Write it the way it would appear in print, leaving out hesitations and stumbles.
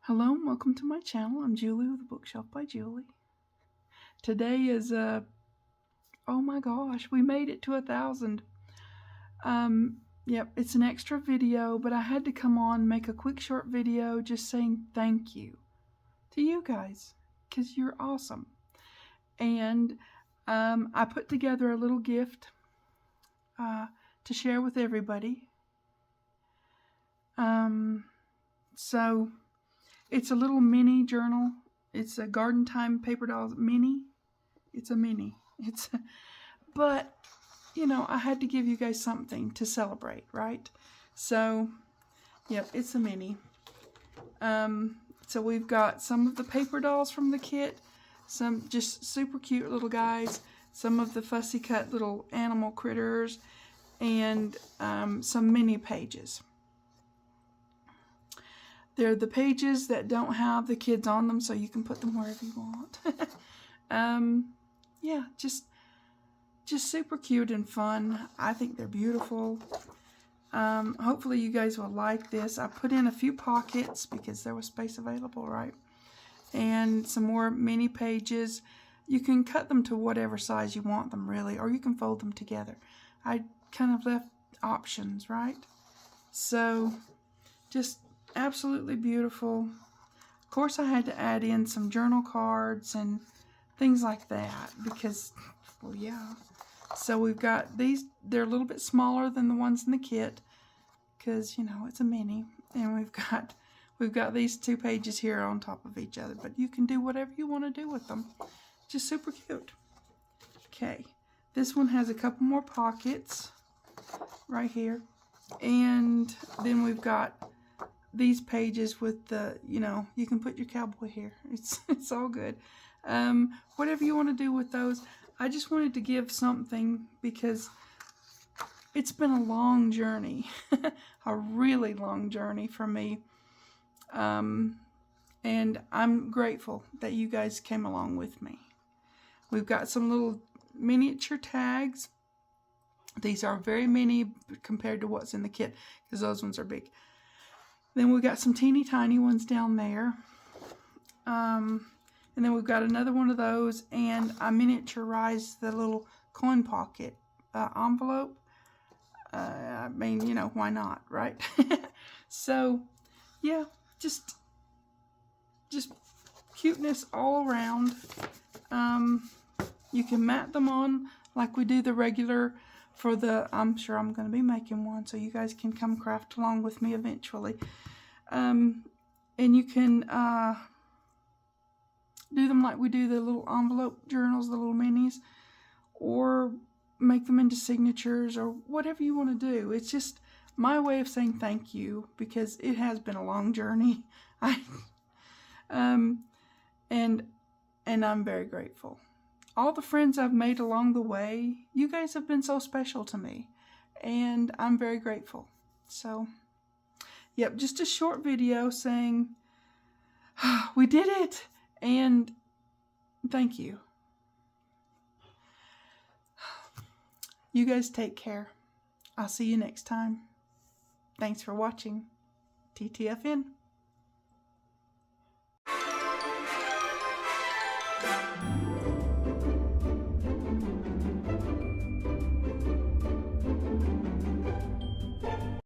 Hello and welcome to my channel. I'm Julie with the Bookshelf by Julie. Today is oh my gosh, we made it to 1,000. Yep, it's an extra video, but I had to come on and make a quick short video just saying thank you to you guys because you're awesome. And I put together a little gift to share with everybody. So it's a little mini journal. It's a Garden Time Paper Dolls mini. It's a mini. But, you know, I had to give you guys something to celebrate, right? So, yep, it's a mini. So we've got some of the paper dolls from the kit, some just super cute little guys, some of the fussy cut little animal critters, and some mini pages. They're the pages that don't have the kids on them, so you can put them wherever you want. Yeah, just super cute and fun. I think they're beautiful. Hopefully you guys will like this. I put in a few pockets because there was space available, right? And some more mini pages. You can cut them to whatever size you want them, really, or you can fold them together. I kind of left options, right? So, just absolutely beautiful. Of course, I had to add in some journal cards and things like that because, well, yeah. So we've got these. They're a little bit smaller than the ones in the kit because, you know, it's a mini. And we've got these 2 pages here on top of each other, but you can do whatever you want to do with them. Just super cute. Okay, this one has a couple more pockets right here, and then we've got these pages with the, you know, you can put your cowboy here. It's all good. Whatever you want to do with those. I just wanted to give something because it's been a long journey, a really long journey for me. And I'm grateful that you guys came along with me. We've got some little miniature tags. These are very mini compared to what's in the kit because those ones are big. Then we've got some teeny tiny ones down there. And then we've got another one of those, and I miniaturized the little coin pocket envelope. I mean, you know, why not, right? So, yeah, just cuteness all around. You can mat them on like we do the regular for the, I'm sure I'm going to be making one, so you guys can come craft along with me eventually. And you can do them like we do the little envelope journals, the little minis, or make them into signatures or whatever you want to do. It's just my way of saying thank you because it has been a long journey. And I'm very grateful. All the friends I've made along the way, you guys have been so special to me, and I'm very grateful. So, yep, just a short video saying we did it, and thank you. You guys take care. I'll see you next time. Thanks for watching. TTFN.